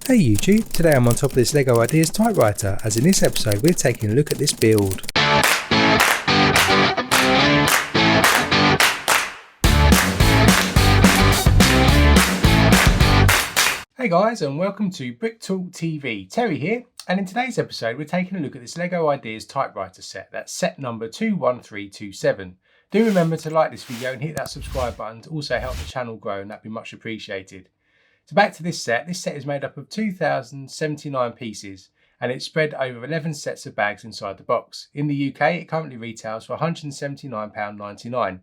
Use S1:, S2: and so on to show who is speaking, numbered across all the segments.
S1: Hey YouTube, today I'm on top of this LEGO Ideas Typewriter, as in this episode we're taking a look at this build. Hey guys, and welcome to Brick Talk TV. Terry here, and in today's episode we're taking a look at this LEGO Ideas Typewriter set. That's set number 21327. Do remember to like this video and hit that subscribe button to also help the channel grow, and that'd be much appreciated. So back to this set is made up of 2,079 pieces and it's spread over 11 sets of bags inside the box. In the UK it currently retails for £179.99.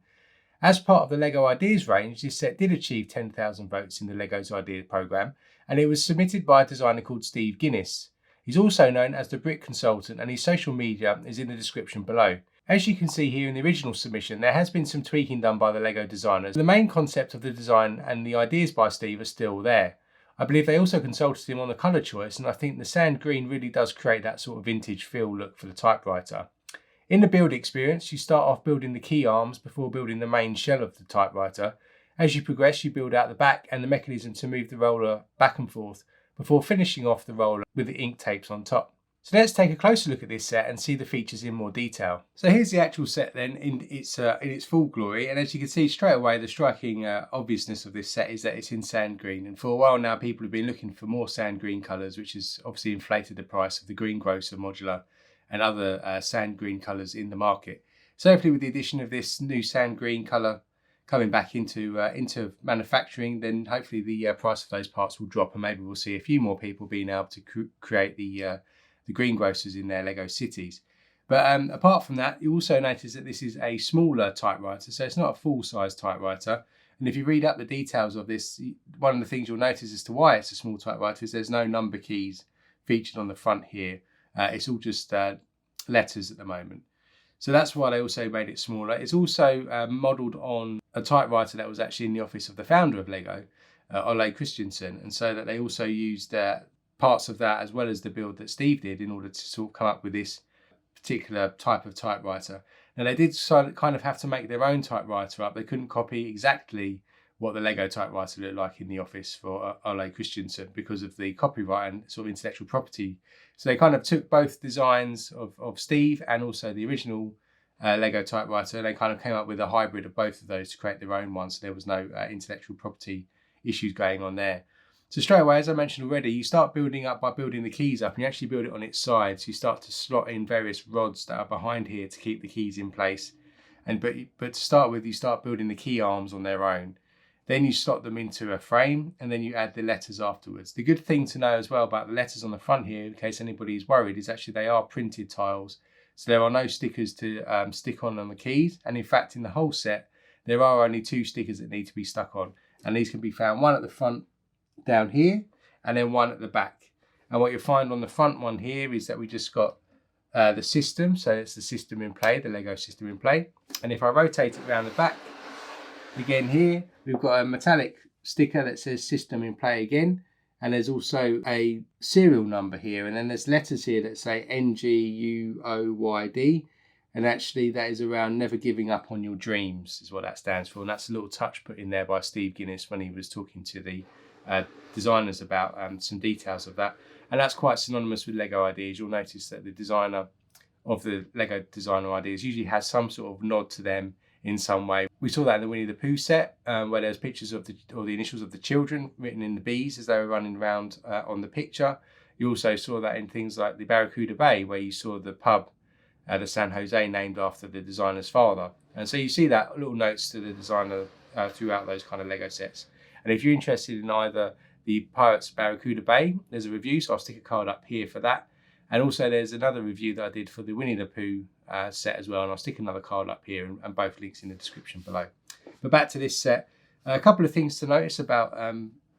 S1: As part of the LEGO Ideas range, this set did achieve 10,000 votes in the LEGO's Ideas programme, and it was submitted by a designer called Steve Guinness. He's also known as the Brick Consultant, and his social media is in the description below. As you can see here in the original submission, there has been some tweaking done by the LEGO designers. The main concept of the design and the ideas by Steve are still there. I believe they also consulted him on the colour choice, and I think the sand green really does create that sort of vintage feel look for the typewriter. In the build experience, you start off building the key arms before building the main shell of the typewriter. As you progress, you build out the back and the mechanism to move the roller back and forth before finishing off the roller with the ink tapes on top. So let's take a closer look at this set and see the features in more detail. So here's the actual set then in its full glory, and as you can see straight away, the striking obviousness of this set is that it's in sand green, and for a while now people have been looking for more sand green colours, which has obviously inflated the price of the greengrocer modular and other sand green colours in the market. So hopefully with the addition of this new sand green colour coming back into manufacturing, then hopefully the price of those parts will drop, and maybe we'll see a few more people being able to create the greengrocers in their LEGO cities. But apart from that, you also notice that this is a smaller typewriter, so it's not a full-size typewriter. And if you read up the details of this, one of the things you'll notice as to why it's a small typewriter is there's no number keys featured on the front here. It's all just letters at the moment. So that's why they also made it smaller. It's also modelled on a typewriter that was actually in the office of the founder of LEGO, Ole Christensen, and so that they also used parts of that as well as the build that Steve did in order to sort of come up with this particular type of typewriter. Now they did kind of have to make their own typewriter up. They couldn't copy exactly what the LEGO typewriter looked like in the office for Ole Christensen because of the copyright and sort of intellectual property. So they kind of took both designs of Steve and also the original LEGO typewriter, and they kind of came up with a hybrid of both of those to create their own one, so there was no intellectual property issues going on there. So straight away, as I mentioned already, you start building up by building the keys up, and you actually build it on its sides. You start to slot in various rods that are behind here to keep the keys in place. But to start with, you start building the key arms on their own. Then you slot them into a frame, and then you add the letters afterwards. The good thing to know as well about the letters on the front here, in case anybody is worried, is actually they are printed tiles. So there are no stickers to stick on the keys. And in fact, in the whole set, there are only 2 stickers that need to be stuck on. And these can be found, one at the front down here, and then one at the back. And what you'll find on the front one here is that we just got the system. So it's the system in play, the LEGO system in play. And if I rotate it around the back, again here, we've got a metallic sticker that says system in play again. And there's also a serial number here. And then there's letters here that say NGUOYD. And actually that is around never giving up on your dreams is what that stands for. And that's a little touch put in there by Steve Guinness when he was talking to the designers about some details of that. And that's quite synonymous with LEGO Ideas. You'll notice that the designer of the LEGO Designer Ideas usually has some sort of nod to them in some way. We saw that in the Winnie the Pooh set, where there's pictures of the initials of the children written in the bees as they were running around on the picture. You also saw that in things like the Barracuda Bay, where you saw the pub, the San Jose, named after the designer's father. And so you see that little notes to the designer throughout those kind of LEGO sets. And if you're interested in either the Pirates Barracuda Bay, there's a review, so I'll stick a card up here for that. And also there's another review that I did for the Winnie the Pooh set as well, and I'll stick another card up here, and both links in the description below. But back to this set, a couple of things to notice about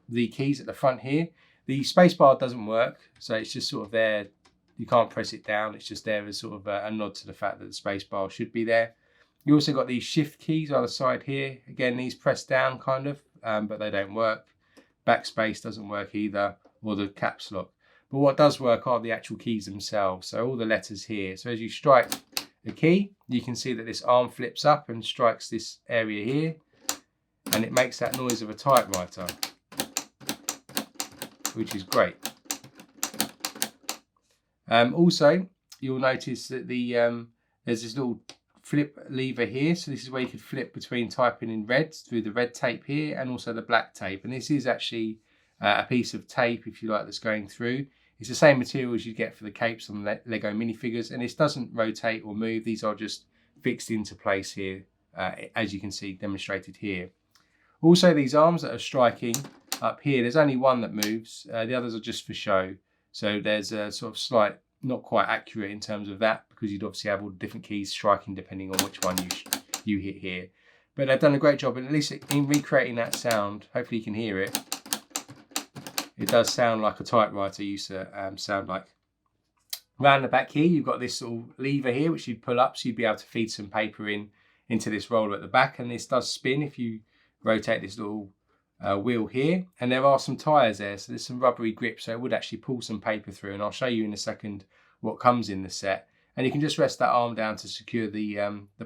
S1: the keys at the front here. The spacebar doesn't work, so it's just sort of there. You can't press it down, it's just there as sort of a nod to the fact that the spacebar should be there. You also got these shift keys either side here. Again, these press down kind of, but they don't work. Backspace doesn't work either, or the caps lock. But what does work are the actual keys themselves. So all the letters here. So as you strike a key, you can see that this arm flips up and strikes this area here, and it makes that noise of a typewriter, which is great. Also, you'll notice that there's this little flip lever here. So this is where you could flip between typing in red through the red tape here and also the black tape. And this is actually a piece of tape, if you like, that's going through. It's the same material as you get for the capes on Lego minifigures, and this doesn't rotate or move. These are just fixed into place here, as you can see demonstrated here. Also, these arms that are striking up here, there's only one that moves. The others are just for show. So there's a sort of slight, not quite accurate in terms of that, because you'd obviously have all the different keys striking depending on which one you hit here. But they've done a great job, and at least in recreating that sound, hopefully you can hear it. It does sound like a typewriter used to sound like. Around the back here, you've got this little lever here, which you'd pull up, so you'd be able to feed some paper into this roller at the back, and this does spin if you rotate this little wheel here. And there are some tyres there, so there's some rubbery grip, so it would actually pull some paper through, and I'll show you in a second what comes in the set. And you can just rest that arm down to secure the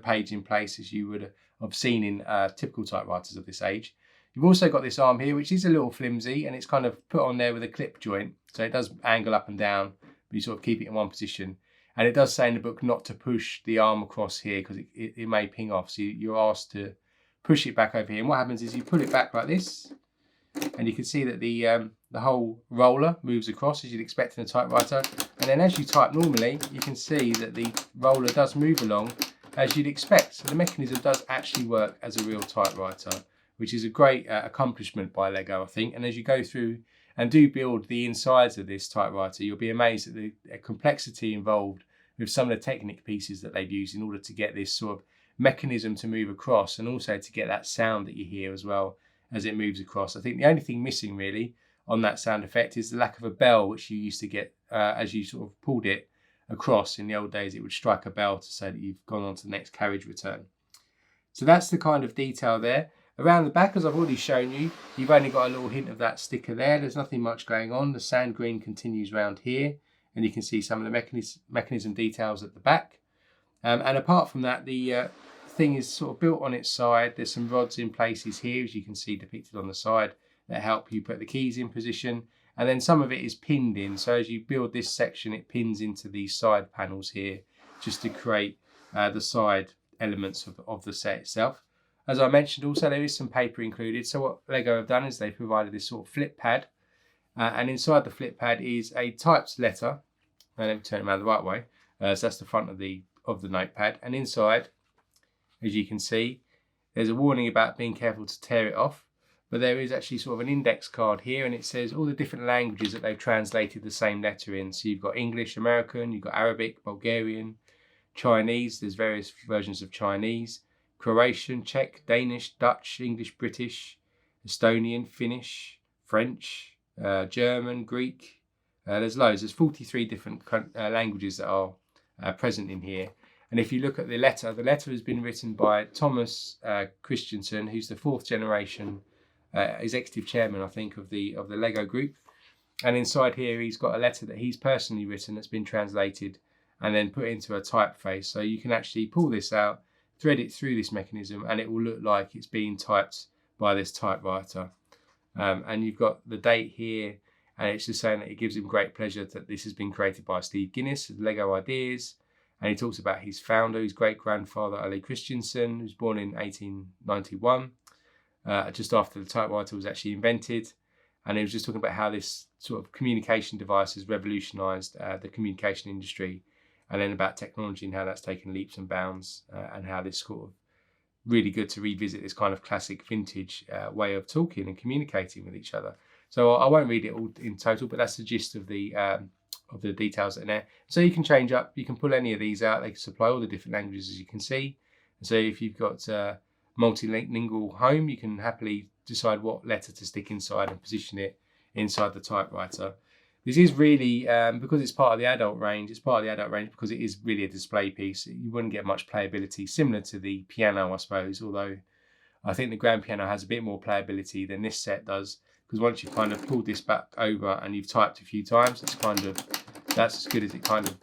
S1: page in place, as you would have seen in typical typewriters of this age. You've also got this arm here, which is a little flimsy, and it's kind of put on there with a clip joint, so it does angle up and down, but you sort of keep it in one position. And it does say in the book not to push the arm across here, because it may ping off, so you're asked to push it back over here. And what happens is you pull it back like this, and you can see that the whole roller moves across as you'd expect in a typewriter. And then as you type normally, you can see that the roller does move along as you'd expect. So the mechanism does actually work as a real typewriter, which is a great accomplishment by Lego, I think. And as you go through and do build the insides of this typewriter, you'll be amazed at the complexity involved with some of the Technic pieces that they've used in order to get this sort of mechanism to move across, and also to get that sound that you hear as well as it moves across. I think the only thing missing really on that sound effect is the lack of a bell, which you used to get as you sort of pulled it across. In the old days, it would strike a bell to say that you've gone on to the next carriage return. So that's the kind of detail there. Around the back, as I've already shown you, you've only got a little hint of that sticker there. There's nothing much going on. The sand green continues around here, and you can see some of the mechanism details at the back. And apart from that, the thing is sort of built on its side. There's some rods in places here, as you can see depicted on the side, that help you put the keys in position. And then some of it is pinned in. So as you build this section, it pins into these side panels here, just to create the side elements of the set itself. As I mentioned, also there is some paper included. So what Lego have done is they've provided this sort of flip pad, and inside the flip pad is a typed letter. Now let me turn it around the right way. So that's the front of the notepad, and inside, as you can see, there's a warning about being careful to tear it off. But there is actually sort of an index card here, and it says all the different languages that they've translated the same letter in. So you've got English, American, you've got Arabic, Bulgarian, Chinese. There's various versions of Chinese. Croatian, Czech, Danish, Dutch, English, British, Estonian, Finnish, French, German, Greek. There's loads. There's 43 different languages that are present in here. And if you look at the letter has been written by Thomas Christensen, who's the 4th generation executive chairman, I think, of the Lego group. And inside here, he's got a letter that he's personally written that's been translated and then put into a typeface. So you can actually pull this out, thread it through this mechanism, and it will look like it's being typed by this typewriter. And you've got the date here, and it's just saying that it gives him great pleasure that this has been created by Steve Guinness of Lego Ideas. And he talks about his founder, his great-grandfather, Ole Christensen, who was born in 1891, just after the typewriter was actually invented. And he was just talking about how this sort of communication device has revolutionised the communication industry, and then about technology and how that's taken leaps and bounds, and how this sort of really good to revisit this kind of classic vintage way of talking and communicating with each other. So I won't read it all in total, but that's the gist of the details that are there. So you can change up, you can pull any of these out. They can supply all the different languages, as you can see. And so if you've got a multilingual home, you can happily decide what letter to stick inside and position it inside the typewriter. This is really, because it's part of the adult range, because it is really a display piece. You wouldn't get much playability, similar to the piano, I suppose, although I think the grand piano has a bit more playability than this set does, because once you've kind of pulled this back over and you've typed a few times, that's as good as it kind of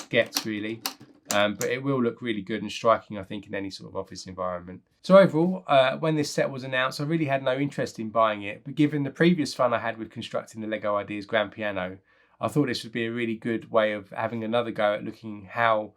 S1: gets, really. But it will look really good and striking, I think, in any sort of office environment. So overall, when this set was announced, I really had no interest in buying it. But given the previous fun I had with constructing the Lego Ideas grand piano, I thought this would be a really good way of having another go at looking how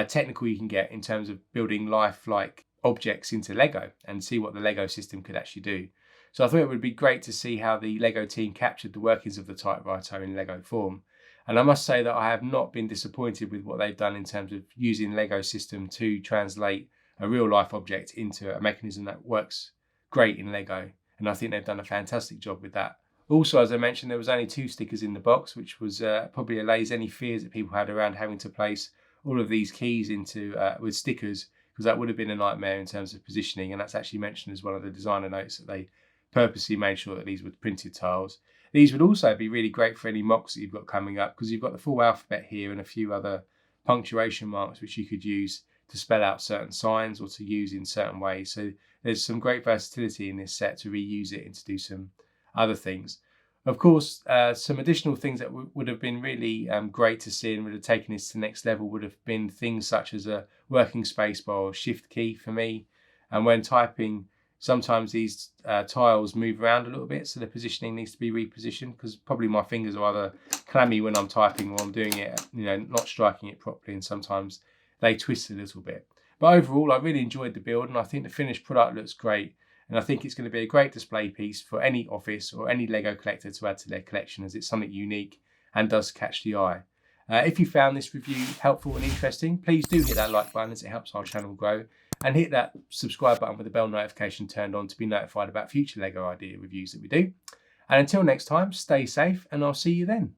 S1: technical you can get in terms of building lifelike objects into Lego and see what the Lego system could actually do. So I thought it would be great to see how the Lego team captured the workings of the typewriter in Lego form. And I must say that I have not been disappointed with what they've done in terms of using the Lego system to translate a real life object into a mechanism that works great in Lego. And I think they've done a fantastic job with that. Also, as I mentioned, there was only 2 stickers in the box, which was probably allays any fears that people had around having to place all of these keys into with stickers, because that would have been a nightmare in terms of positioning. And that's actually mentioned as one of the designer notes, that they purposely made sure that these were printed tiles. These would also be really great for any mocks that you've got coming up, because you've got the full alphabet here and a few other punctuation marks which you could use to spell out certain signs or to use in certain ways. So there's some great versatility in this set to reuse it and to do some other things. Of course, some additional things that would have been really great to see and would have taken this to the next level would have been things such as a working spacebar or shift key for me. And when typing, sometimes these tiles move around a little bit, so the positioning needs to be repositioned, because probably my fingers are either clammy when I'm typing or I'm doing it, not striking it properly, and sometimes they twist a little bit. But overall, I really enjoyed the build, and I think the finished product looks great. And I think it's going to be a great display piece for any office or any Lego collector to add to their collection, as it's something unique and does catch the eye. If you found this review helpful and interesting, please do hit that like button, as it helps our channel grow. And hit that subscribe button with the bell notification turned on to be notified about future Lego idea reviews that we do. And until next time, stay safe, and I'll see you then.